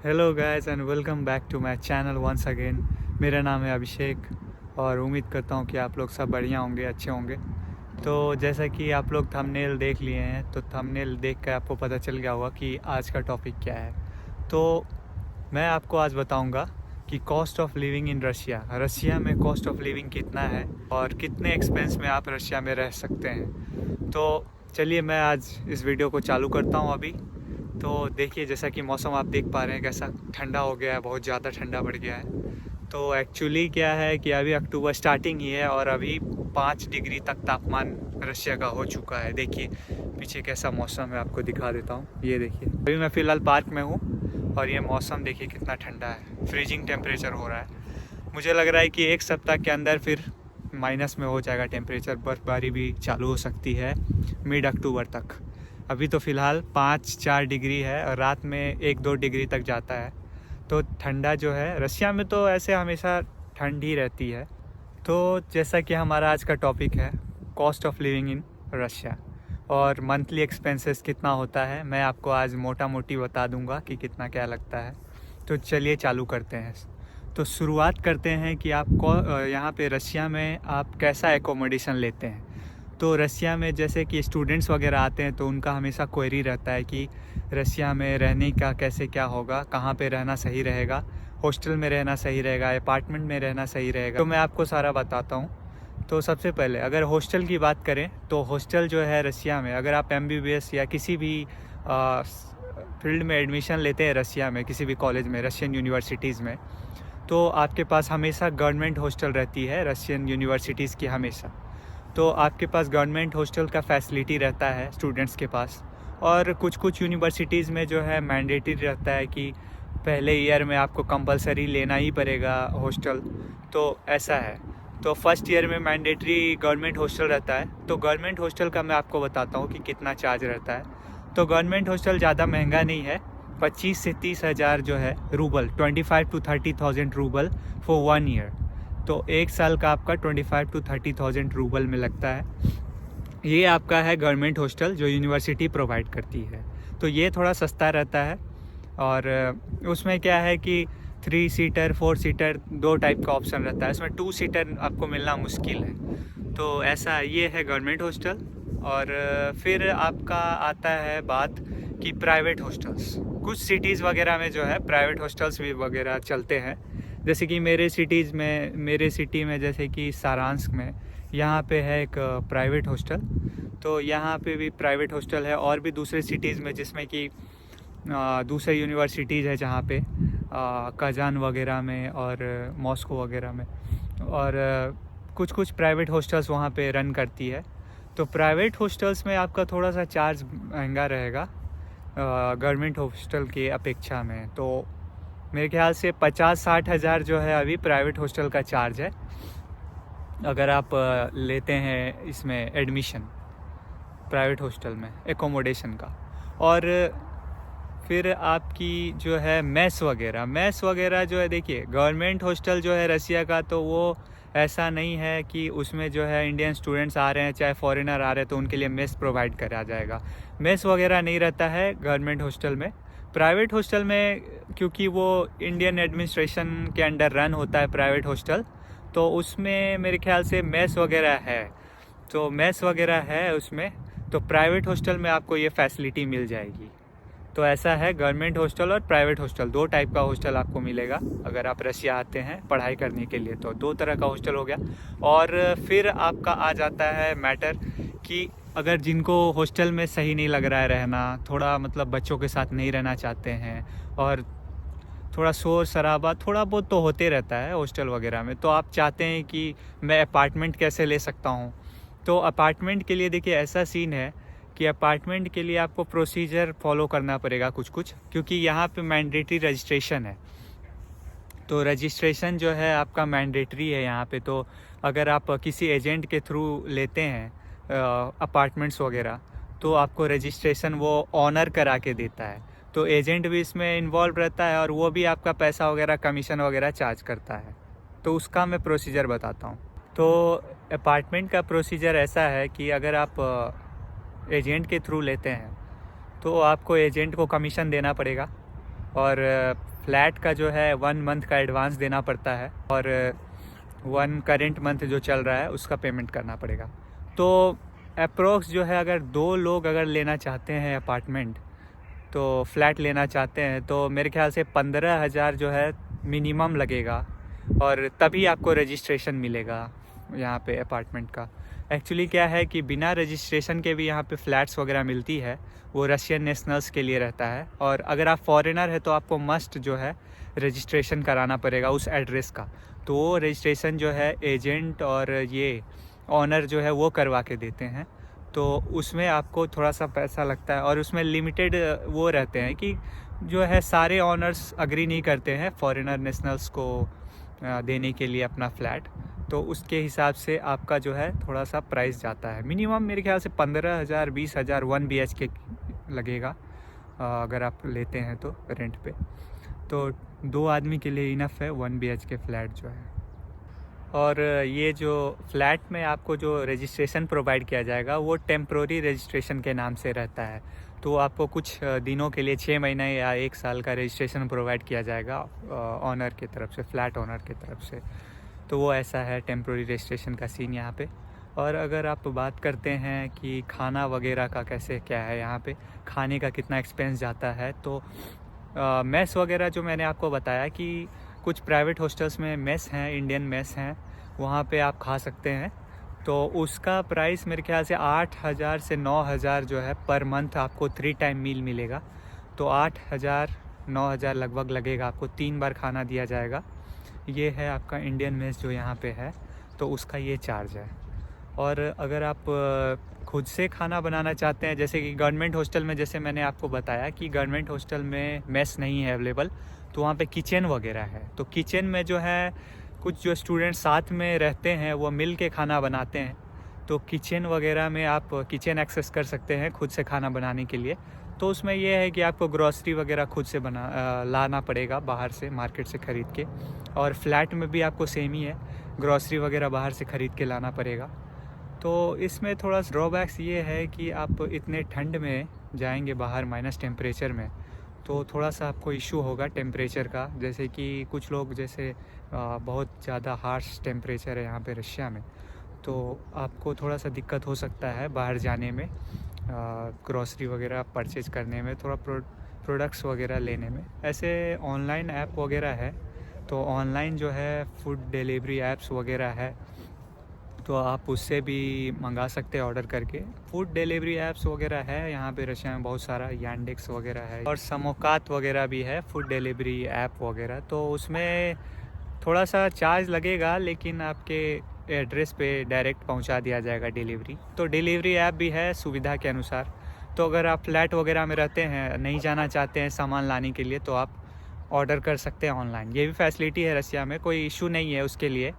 Hello guys and welcome back to my channel once again. मेरा नाम है अभिषेक और उम्मीद करता हूँ कि आप लोग सब बढ़िया होंगे, अच्छे होंगे। तो जैसा कि आप लोग थंबनेल देख लिए हैं, तो थंबनेल देख कर आपको पता चल गया होगा कि आज का टॉपिक क्या है। तो मैं आपको आज बताऊंगा कि cost of living in Russia में कॉस्ट ऑफ लिविंग कितना है और कितने एक्सपेंस में आप रशिया में रह सकते हैं। तो चलिए मैं आज इस वीडियो को चालू करता हूँ अभी। तो देखिए, जैसा कि मौसम आप देख पा रहे हैं कैसा ठंडा हो गया है, बहुत ज़्यादा ठंडा बढ़ गया है। तो एक्चुअली क्या है कि अभी अक्टूबर स्टार्टिंग ही है और अभी 5 डिग्री तक तापमान रशिया का हो चुका है। देखिए पीछे कैसा मौसम है, आपको दिखा देता हूँ। ये देखिए, अभी मैं फ़िलहाल पार्क में हूँ और ये मौसम देखिए कितना ठंडा है, फ्रीजिंग टेम्परेचर हो रहा है। मुझे लग रहा है कि एक सप्ताह के अंदर फिर माइनस में हो जाएगा टेम्परेचर, बर्फ़बारी भी चालू हो सकती है मिड अक्टूबर तक। अभी तो फ़िलहाल 5-4 डिग्री है और रात में 1-2 डिग्री तक जाता है। तो ठंडा जो है रशिया में तो ऐसे हमेशा ठंड ही रहती है। तो जैसा कि हमारा आज का टॉपिक है cost of living in Russia और मंथली एक्सपेंसेस कितना होता है, मैं आपको आज मोटा मोटी बता दूंगा कि कितना क्या लगता है। तो चलिए चालू करते हैं। तो शुरुआत करते हैं कि आपको यहाँ पे रशिया में आप कैसा एकोमोडेशन लेते हैं। तो रशिया में जैसे कि स्टूडेंट्स वगैरह आते हैं तो उनका हमेशा क्वेरी रहता है कि रशिया में रहने का कैसे क्या होगा, कहाँ पे रहना सही रहेगा, हॉस्टल में रहना सही रहेगा, अपार्टमेंट में रहना सही रहेगा। तो मैं आपको सारा बताता हूँ। तो सबसे पहले अगर हॉस्टल की बात करें तो हॉस्टल जो है रशिया में, अगर आप MBBS या किसी भी फील्ड में एडमिशन लेते हैं रशिया में, किसी भी कॉलेज में, रशियन यूनिवर्सिटीज़ में, तो आपके पास हमेशा गवर्नमेंट हॉस्टल रहती है रशियन यूनिवर्सिटीज़ की हमेशा। तो आपके पास गवर्नमेंट हॉस्टल का फैसिलिटी रहता है स्टूडेंट्स के पास। और कुछ कुछ यूनिवर्सिटीज़ में जो है मैंडेटरी रहता है कि पहले ईयर में आपको कंपलसरी लेना ही पड़ेगा हॉस्टल। तो ऐसा है। तो फर्स्ट ईयर में मैंडेटरी गवर्नमेंट हॉस्टल रहता है। तो गवर्नमेंट हॉस्टल का मैं आपको बताता हूँ कि कितना चार्ज रहता है। तो गवर्नमेंट हॉस्टल ज़्यादा महंगा नहीं है, 25 से 30 हज़ार जो है rouble, 25 to 30,000 rouble for 1 year. तो एक साल का आपका 25 to 30,000 रूबल में लगता है। ये आपका है गवर्नमेंट हॉस्टल जो यूनिवर्सिटी प्रोवाइड करती है। तो ये थोड़ा सस्ता रहता है और उसमें क्या है कि 3 सीटर 4 सीटर दो टाइप का ऑप्शन रहता है। इसमें 2 सीटर आपको मिलना मुश्किल है। तो ऐसा ये है गवर्नमेंट हॉस्टल। और फिर आपका आता है बात कि प्राइवेट हॉस्टल्स, कुछ सिटीज़ वगैरह में जो है प्राइवेट हॉस्टल्स भी वगैरह चलते हैं। जैसे कि मेरे सिटी में जैसे कि सारांश में यहाँ पे है एक प्राइवेट हॉस्टल। तो यहाँ पे भी प्राइवेट हॉस्टल है और भी दूसरे सिटीज़ में, जिसमें कि दूसरे यूनिवर्सिटीज़ है जहाँ पे कजान वगैरह में और मॉस्को वगैरह में, और कुछ कुछ प्राइवेट हॉस्टल्स वहाँ पे रन करती है। तो प्राइवेट हॉस्टल्स में आपका थोड़ा सा चार्ज महंगा रहेगा गवर्नमेंट हॉस्टल की अपेक्षा में। तो मेरे ख्याल से 50-60 हज़ार जो है अभी प्राइवेट हॉस्टल का चार्ज है, अगर आप लेते हैं इसमें एडमिशन प्राइवेट हॉस्टल में एकोमोडेशन का। और फिर आपकी जो है मेस वगैरह जो है, देखिए गवर्नमेंट हॉस्टल जो है रशिया का, तो वो ऐसा नहीं है कि उसमें जो है इंडियन स्टूडेंट्स आ रहे हैं चाहे फॉरेनर आ रहे हैं तो उनके लिए मेस प्रोवाइड करा जाएगा। मेस वगैरह नहीं रहता है गवर्नमेंट हॉस्टल में। प्राइवेट हॉस्टल में क्योंकि वो इंडियन एडमिनिस्ट्रेशन के अंडर रन होता है प्राइवेट हॉस्टल, तो उसमें मेरे ख्याल से मेस वगैरह है। तो मेस वगैरह है उसमें। तो प्राइवेट हॉस्टल में आपको ये फैसिलिटी मिल जाएगी। तो ऐसा है, गवर्नमेंट हॉस्टल और प्राइवेट हॉस्टल दो टाइप का हॉस्टल आपको मिलेगा अगर आप रशिया आते हैं पढ़ाई करने के लिए। तो दो तरह का हॉस्टल हो गया। और फिर आपका आ जाता है मैटर कि अगर जिनको हॉस्टल में सही नहीं लग रहा है रहना, थोड़ा मतलब बच्चों के साथ नहीं रहना चाहते हैं और थोड़ा शोर शराबा थोड़ा बहुत तो होते रहता है हॉस्टल वगैरह में, तो आप चाहते हैं कि मैं अपार्टमेंट कैसे ले सकता हूँ। तो अपार्टमेंट के लिए देखिए ऐसा सीन है कि अपार्टमेंट के लिए आपको प्रोसीजर फॉलो करना पड़ेगा कुछ कुछ, क्योंकि यहाँ पे मैंडेटरी रजिस्ट्रेशन है। तो रजिस्ट्रेशन जो है आपका मैंडेटरी है यहाँ पे। तो अगर आप किसी एजेंट के थ्रू लेते हैं अपार्टमेंट्स वगैरह, तो आपको रजिस्ट्रेशन वो ऑनर करा के देता है। तो एजेंट भी इसमें इन्वॉल्व रहता है और वो भी आपका पैसा वगैरह कमीशन वगैरह चार्ज करता है। तो उसका मैं प्रोसीजर बताता हूँ। तो अपार्टमेंट का प्रोसीजर ऐसा है कि अगर आप एजेंट के थ्रू लेते हैं तो आपको एजेंट को कमीशन देना पड़ेगा और फ्लैट का जो है 1 मंथ का एडवांस देना पड़ता है और 1 करेंट मंथ जो चल रहा है उसका पेमेंट करना पड़ेगा। तो अप्रोक्स जो है अगर 2 लोग अगर लेना चाहते हैं अपार्टमेंट, तो फ्लैट लेना चाहते हैं, तो मेरे ख्याल से 15,000 जो है मिनिमम लगेगा और तभी आपको रजिस्ट्रेशन मिलेगा यहाँ पे अपार्टमेंट का। एक्चुअली क्या है कि बिना रजिस्ट्रेशन के भी यहाँ पे फ्लैट्स वगैरह मिलती है, वो रशियन नेशनल्स के लिए रहता है। और अगर आप फॉरेनर है तो आपको मस्ट जो है रजिस्ट्रेशन कराना पड़ेगा उस एड्रेस का। तो वो रजिस्ट्रेशन जो है एजेंट और ये ऑनर जो है वो करवा के देते हैं, तो उसमें आपको थोड़ा सा पैसा लगता है और उसमें लिमिटेड वो रहते हैं कि जो है सारे ऑनर्स अग्री नहीं करते हैं फॉरेनर नेशनल्स को देने के लिए अपना फ्लैट, तो उसके हिसाब से आपका जो है थोड़ा सा प्राइस जाता है। मिनिमम मेरे ख्याल से 15,000 20,000 1 BHK लगेगा अगर आप लेते हैं तो रेंट पे। तो 2 आदमी के लिए इनफ है 1 BHK फ्लैट जो है। और ये जो फ्लैट में आपको जो रजिस्ट्रेशन प्रोवाइड किया जाएगा वो टेम्प्रोरी रजिस्ट्रेशन के नाम से रहता है। तो आपको कुछ दिनों के लिए 6 महीने या 1 साल का रजिस्ट्रेशन प्रोवाइड किया जाएगा ऑनर की तरफ से, फ्लैट ऑनर की तरफ से। तो वो ऐसा है टेम्प्रोरी रजिस्ट्रेशन का सीन यहाँ पे। और अगर आप बात करते हैं कि खाना वगैरह का कैसे क्या है यहाँ पे, खाने का कितना एक्सपेंस जाता है, तो मेस वगैरह जो मैंने आपको बताया कि कुछ प्राइवेट हॉस्टल्स में मेस हैं, इंडियन मेस हैं, वहाँ पे आप खा सकते हैं। तो उसका प्राइस मेरे ख्याल से 8,000 से 9,000 जो है पर मंथ आपको 3 टाइम मील मिलेगा। तो 8,000 9,000 लगभग लगेगा, आपको 3 बार खाना दिया जाएगा। ये है आपका इंडियन मेस जो यहाँ पे है, तो उसका ये चार्ज है। और अगर आप खुद से खाना बनाना चाहते हैं, जैसे कि गवर्नमेंट हॉस्टल में, जैसे मैंने आपको बताया कि गवर्नमेंट हॉस्टल में मेस नहीं है अवेलेबल, तो वहाँ पे किचन वगैरह है। तो किचन में जो है कुछ जो स्टूडेंट साथ में रहते हैं वो मिल के खाना बनाते हैं, तो किचन वगैरह में आप किचन एक्सेस कर सकते हैं खुद से खाना बनाने के लिए। तो उसमें यह है कि आपको ग्रॉसरी वगैरह खुद से लाना पड़ेगा बाहर से, मार्केट से ख़रीद के। और फ्लैट में भी आपको सेम ही है, ग्रॉसरी वगैरह बाहर से ख़रीद के लाना पड़ेगा। तो इसमें थोड़ा ड्रॉबैक्स ये है कि आप इतने ठंड में जाएंगे बाहर माइनस टेम्परेचर में, तो थोड़ा सा आपको इशू होगा टेम्परेचर का। जैसे कि कुछ लोग जैसे बहुत ज़्यादा हार्श टेम्परेचर है यहाँ पे रशिया में, तो आपको थोड़ा सा दिक्कत हो सकता है बाहर जाने में, ग्रॉसरी वगैरह परचेज़ करने में, थोड़ा प्रोडक्ट्स वगैरह लेने में। ऐसे ऑनलाइन ऐप वगैरह है, तो ऑनलाइन जो है फूड डिलीवरी ऐप्स वगैरह है, तो आप उससे भी मंगा सकते हैं ऑर्डर करके। फूड डिलीवरी ऐप्स वगैरह है यहाँ पे रशिया में बहुत सारा, यांडेक्स वगैरह है और समोकात वगैरह भी है फूड डिलीवरी ऐप वगैरह। तो उसमें थोड़ा सा चार्ज लगेगा, लेकिन आपके एड्रेस पे डायरेक्ट पहुंचा दिया जाएगा डिलीवरी। तो डिलीवरी ऐप भी है सुविधा के अनुसार। तो अगर आप फ्लैट वगैरह में रहते हैं, नहीं जाना चाहते हैं सामान लाने के लिए, तो आप ऑर्डर कर सकते हैं ऑनलाइन। ये भी फैसिलिटी है रशिया में, कोई इशू नहीं है उसके लिए।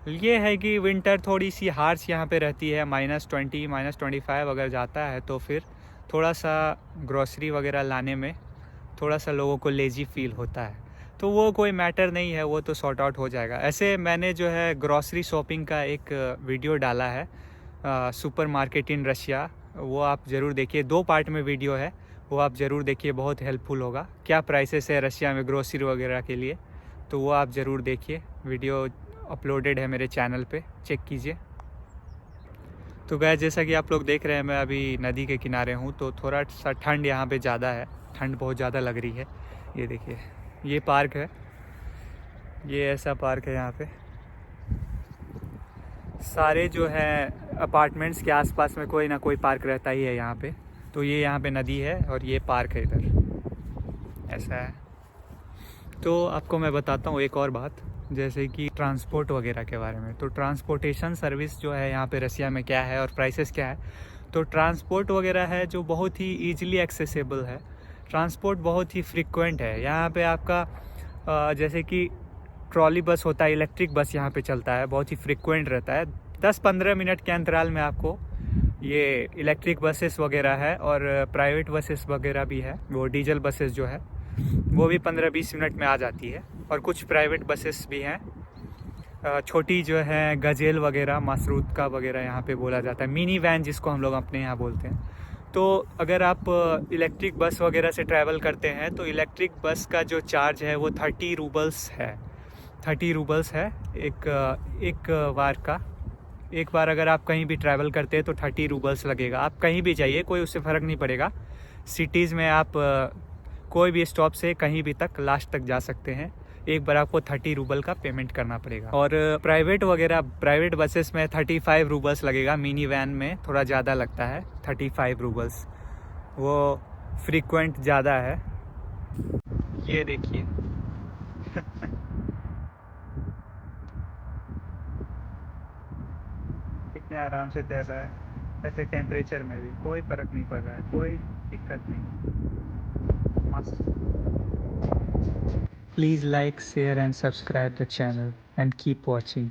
ये है कि विंटर थोड़ी सी हार्श यहाँ पे रहती है, -20 -25 अगर जाता है तो फिर थोड़ा सा ग्रॉसरी वगैरह लाने में थोड़ा सा लोगों को लेजी फील होता है। तो वो कोई मैटर नहीं है, वो तो सॉर्ट आउट हो जाएगा। ऐसे मैंने जो है ग्रॉसरी शॉपिंग का एक वीडियो डाला है, सुपर मार्केट इन रशिया, वो आप ज़रूर देखिए। 2 पार्ट में वीडियो है, वो आप ज़रूर देखिए, बहुत हेल्पफुल होगा। क्या प्राइसेस है रशिया में ग्रॉसरी वगैरह के लिए, तो वो आप ज़रूर देखिए। वीडियो अपलोडेड है मेरे चैनल पे, चेक कीजिए। तो गाइस, जैसा कि आप लोग देख रहे हैं, मैं अभी नदी के किनारे हूँ, तो थोड़ा सा ठंड यहाँ पे ज़्यादा है, ठंड बहुत ज़्यादा लग रही है। ये देखिए, ये पार्क है, ये ऐसा पार्क है यहाँ पे। सारे जो है अपार्टमेंट्स के आसपास में कोई ना कोई पार्क रहता ही है यहाँ पे। तो ये यहाँ पे नदी है और ये पार्क है इधर, ऐसा है। तो आपको मैं बताता हूँ एक और बात, जैसे कि ट्रांसपोर्ट वगैरह के बारे में। तो ट्रांसपोर्टेशन सर्विस जो है यहाँ पे रशिया में क्या है और प्राइसेस क्या है। तो ट्रांसपोर्ट वगैरह है जो बहुत ही ईजिली एक्सेसिबल है, ट्रांसपोर्ट बहुत ही फ्रीक्वेंट है यहाँ पे। आपका जैसे कि ट्रॉली बस होता है, इलेक्ट्रिक बस यहाँ पे चलता है, बहुत ही फ्रीक्वेंट रहता है। 10-15 मिनट के अंतराल में आपको ये इलेक्ट्रिक बसेस वगैरह है, और प्राइवेट बसेस वगैरह भी है, वो डीजल बसेस जो है वो भी 15-20 मिनट में आ जाती है। और कुछ प्राइवेट बसेस भी हैं, छोटी जो है गजेल वगैरह, मासरूत का वगैरह यहाँ पे बोला जाता है, मिनी वैन जिसको हम लोग अपने यहाँ बोलते हैं, तो अगर आप इलेक्ट्रिक बस वगैरह से ट्रैवल करते हैं तो इलेक्ट्रिक बस का जो चार्ज है वो 30 रूबल्स है। 30 रूबल्स है एक बार का। एक बार अगर आप कहीं भी ट्रैवल करते हैं तो 30 रूबल्स लगेगा। आप कहीं भी जाइए, कोई उससे फ़र्क नहीं पड़ेगा। सिटीज़ में आप कोई भी स्टॉप से कहीं भी तक लास्ट तक जा सकते हैं। एक बार आपको 30 रूबल का पेमेंट करना पड़ेगा। और प्राइवेट बसेस में 35 रूबल्स लगेगा। मिनी वैन में थोड़ा ज़्यादा लगता है, 35 रूबल्स, वो फ्रीक्वेंट ज़्यादा है। ये देखिए कितने आराम से तैर रहा है। ऐसे टेम्परेचर में भी कोई फ़र्क नहीं पड़ रहा है, कोई दिक्कत नहीं। मस्त। Please like, share and subscribe the channel and keep watching.